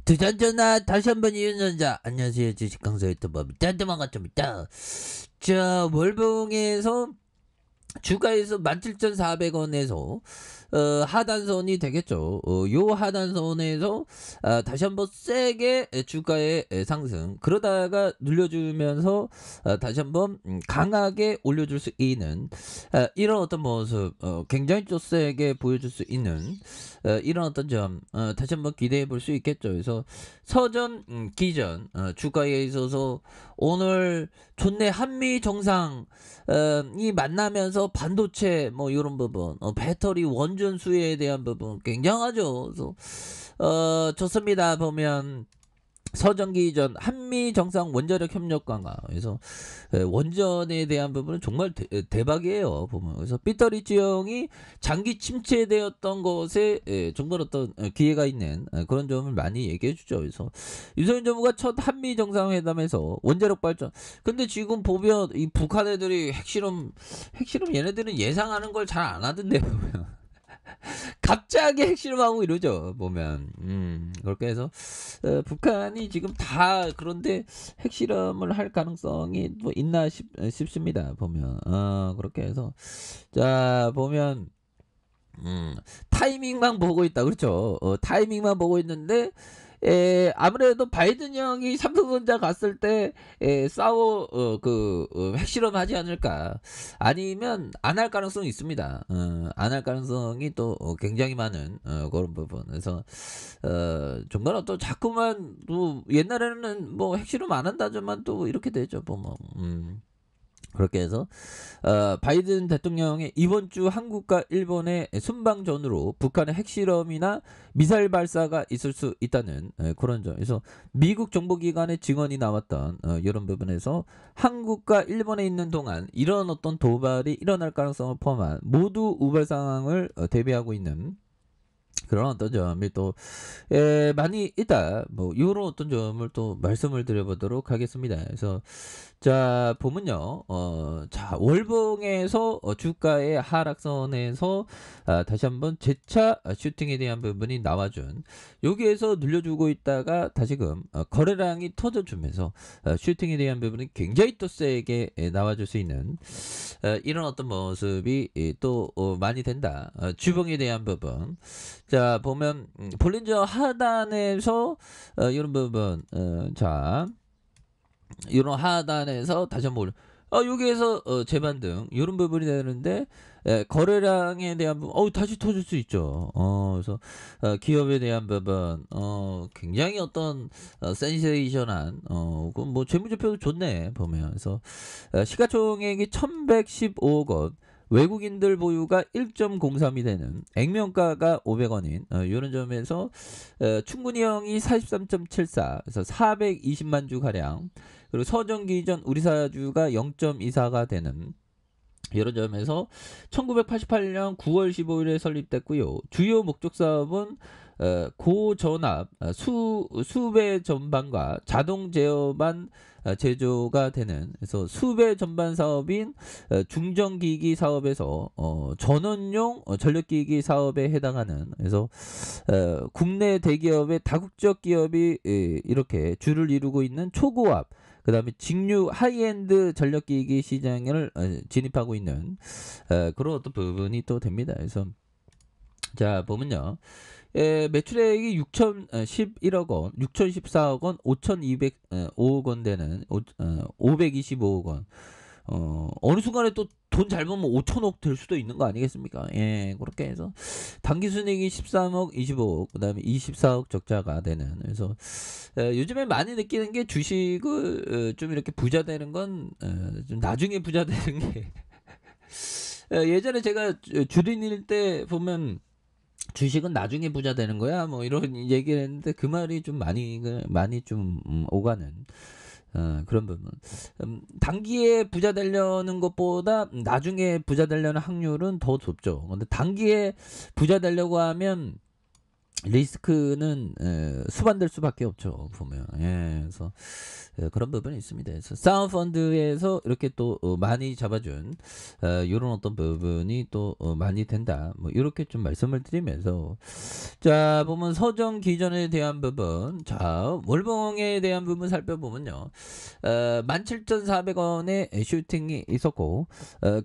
두잔전화 다시 한번 이은전자 안녕하세요 주식강사 유튜버입니다. 반갑습니다. 자 월봉에서 주가에서 17,400원에서 하단선이 되겠죠. 요 하단선에서 다시 한번 세게 주가의 상승 그러다가 눌려주면서 다시 한번 강하게 올려줄 수 있는 이런 어떤 모습 굉장히 좀 세게 보여줄 수 있는 이런 어떤 점 다시 한번 기대해 볼 수 있겠죠. 그래서 서전 기전 주가에 있어서 오늘 좋네 한미 정상 이 만나면서 반도체 뭐 이런 부분 배터리 원전 수혜에 대한 부분 굉장하죠. 그래서 좋습니다. 보면 서전기전 한미 정상 원자력 협력 강화. 그래서 원전에 대한 부분은 정말 대박이에요. 보면 그래서 배터리 지형이 장기 침체되었던 것에 정말 어떤 기회가 있는 그런 점을 많이 얘기해 주죠. 그래서 유석열 정부가 첫 한미 정상회담에서 원자력 발전. 근데 지금 보면 이 북한 애들이 핵실험 얘네들은 예상하는 걸 잘 안 하던데 보면. 갑자기 핵실험하고 이러죠. 보면 그렇게 해서 북한이 지금 다 그런데 핵실험을 할 가능성이 뭐 있나 싶습니다. 보면 그렇게 해서 자 보면 타이밍만 보고 있다. 그렇죠. 타이밍만 보고 있는데 아무래도 바이든 형이 삼성전자 갔을 때 핵실험 하지 않을까. 아니면 안 할 가능성이 있습니다. 안 할 가능성이 또 굉장히 많은 그런 부분. 그래서 정말 또 자꾸만 또 옛날에는 뭐 핵실험 안 한다지만 또 이렇게 되죠. 보면 그렇게 해서 바이든 대통령의 이번 주 한국과 일본의 순방전으로 북한의 핵실험이나 미사일 발사가 있을 수 있다는 그런 점에서 미국 정보기관의 증언이 나왔던 이런 부분에서 한국과 일본에 있는 동안 이런 어떤 도발이 일어날 가능성을 포함한 모두 우발 상황을 대비하고 있는 그런 어떤 점이 또 많이 있다. 뭐 이런 어떤 점을 또 말씀을 드려보도록 하겠습니다. 그래서 자 보면요, 자 월봉에서 주가의 하락선에서 다시 한번 재차 슈팅에 대한 부분이 나와준 여기에서 눌려주고 있다가 다시금 거래량이 터져주면서 슈팅에 대한 부분이 굉장히 또 세게 나와줄 수 있는 이런 어떤 모습이 또 많이 된다. 주봉에 대한 부분. 자 보면 볼린저 하단에서 이런 부분 자 이런 하단에서 다시 한번 여기에서 재반등 이런 부분이 되는데 거래량에 대한 부분 다시 터질 수 있죠. 그래서 기업에 대한 부분 굉장히 어떤 센세이션한 뭐 재무제표도 좋네 보면. 그래서 시가총액이 1115억 원 외국인들 보유가 1.03이 되는 액면가가 500원인 이런 점에서 충분히형이 43.74 그래서 420만 주 가량 그리고 서정기전 우리사주가 0.24가 되는 이런 점에서 1988년 9월 15일에 설립됐고요. 주요 목적 사업은 고전압 수배 전반과 자동 제어반 제조가 되는 그래서 수배 전반 사업인 중전기기 사업에서 전원용 전력기기 사업에 해당하는 그래서 국내 대기업의 다국적 기업이 이렇게 주를 이루고 있는 초고압 그 다음에 직류 하이엔드 전력기기 시장을 진입하고 있는 그런 어떤 부분이 또 됩니다. 그래서 자 보면요. 매출액이 6,011억 원, 6,014억 원, 5,205억 원 되는 525억 원. 어느 순간에 또 돈 잘 벌면 5천억 될 수도 있는 거 아니겠습니까? 예, 그렇게 해서 당기순이익이 13억, 25억, 그 다음에 24억 적자가 되는. 그래서 요즘에 많이 느끼는 게 주식을 좀 이렇게 부자 되는 건 좀 나중에 부자 되는 게 예전에 제가 주린일 때 보면 주식은 나중에 부자 되는 거야 뭐 이런 얘기를 했는데 그 말이 좀 많이 좀 오가는 그런 부분. 단기에 부자 되려는 것보다 나중에 부자 되려는 확률은 더 높죠. 근데 단기에 부자 되려고 하면 리스크는 수반될 수밖에 없죠 보면. 예, 그래서 그런 부분이 있습니다. 그래서 사모펀드에서 이렇게 또 많이 잡아준 이런 어떤 부분이 또 많이 된다. 뭐 이렇게 좀 말씀을 드리면서 자 보면 서정 기전에 대한 부분, 자 월봉에 대한 부분 살펴보면요, 17,400원의 슈팅이 있었고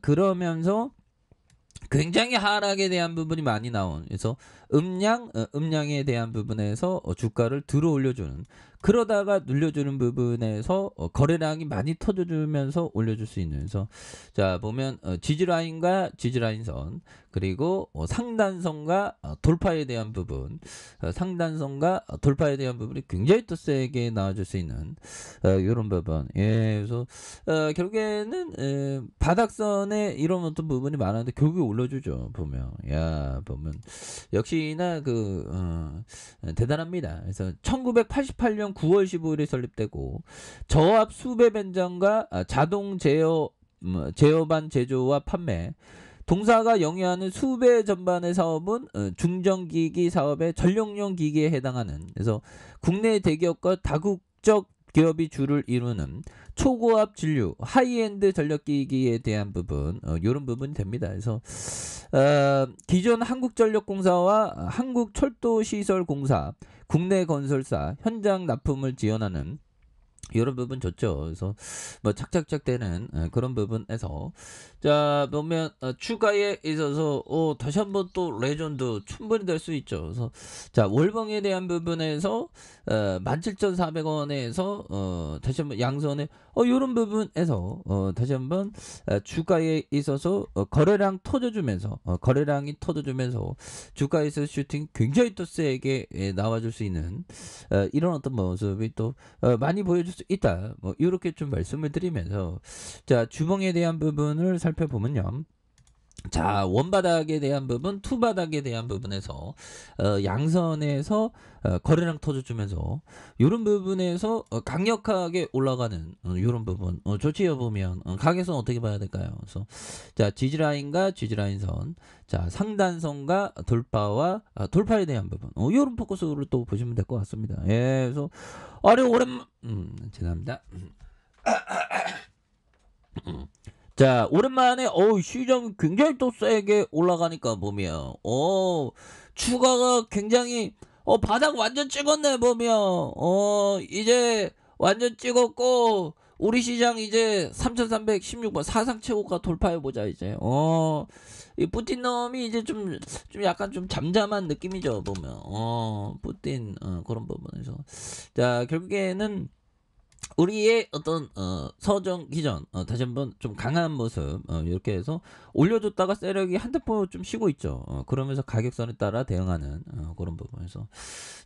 그러면서 굉장히 하락에 대한 부분이 많이 나온, 그래서 음량에 대한 부분에서 주가를 들어 올려주는, 그러다가 눌려주는 부분에서 거래량이 많이 터져주면서 올려줄 수 있는. 그래서 자 보면 지지라인과 지지라인선, 그리고 상단선과 돌파에 대한 부분, 상단선과 돌파에 대한 부분이 굉장히 또 세게 나와줄 수 있는 이런 부분. 예, 그래서 결국에는 바닥선에 이런 어떤 부분이 많았는데 결국에 올려주죠 보면. 야 보면 역시나 대단합니다. 그래서 1988년 9월 15일에 설립되고 저압 수배 변전과 자동 제어반 제조와 판매, 동사가 영위하는 수배 전반의 사업은 중전기기 사업의 전력용 기기에 해당하는, 그래서 국내 대기업과 다국적 기업이 주를 이루는 초고압 진류 하이엔드 전력기기에 대한 부분, 이런 부분이 됩니다. 그래서 기존 한국전력공사와 한국철도시설공사, 국내 건설사 현장 납품을 지원하는 이런 부분 좋죠. 그래서 뭐 착착착 되는 그런 부분에서 자 보면 추가에 있어서 다시 한번 또 레전드 충분히 될 수 있죠. 그래서 자 월봉에 대한 부분에서 17,400원에서 다시 한번 양선에 이런 부분에서 다시 한번 주가에 있어서 거래량이 터져주면서 주가에서 슈팅 굉장히 또 세게 나와줄 수 있는 이런 어떤 모습이 또 많이 보여줄 수 있다. 뭐 이렇게 좀 말씀을 드리면서 자 주봉에 대한 부분을 살펴보면요. 자 원바닥에 대한 부분, 투바닥에 대한 부분에서 양선에서 거래량 터져주면서 이런 부분에서 강력하게 올라가는 이런 부분 좋지요 보면. 가격선 어떻게 봐야 될까요? 그래서 자 지지라인과 지지라인선, 자 상단선과 돌파와 돌파에 대한 부분 이런 포커스로 또 보시면 될 것 같습니다. 예, 그래서 아니 오랜만 죄송합니다. 자 오랜만에 시장이 굉장히 또 세게 올라가니까 보면 추가가 굉장히 바닥 완전 찍었네 보면. 이제 완전 찍었고 우리 시장 이제 3316번 사상 최고가 돌파해 보자 이제. 이 푸틴 놈이 이제 좀 약간 좀 잠잠한 느낌이죠 보면. 푸틴 그런 부분에서 자 결국에는 우리의 어떤 서정 기전 다시 한번 좀 강한 모습 이렇게 해서 올려줬다가 세력이 한 템포 좀 쉬고 있죠. 그러면서 가격선에 따라 대응하는 그런 부분에서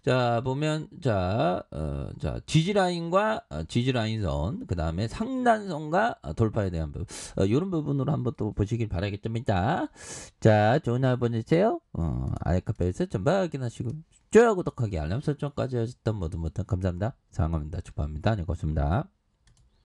자 보면 자 지지라인과 지지라인선, 그 다음에 상단선과 돌파에 대한 부분 이런 부분으로 한번 또 보시길 바라겠습니다. 자 좋은 하루 보내세요. 아이카페에서 전부 확인하시고 좋아요 구독하기 알람 설정까지 하셨던 모두 감사합니다. 사랑합니다. 축복합니다. 네 고맙습니다.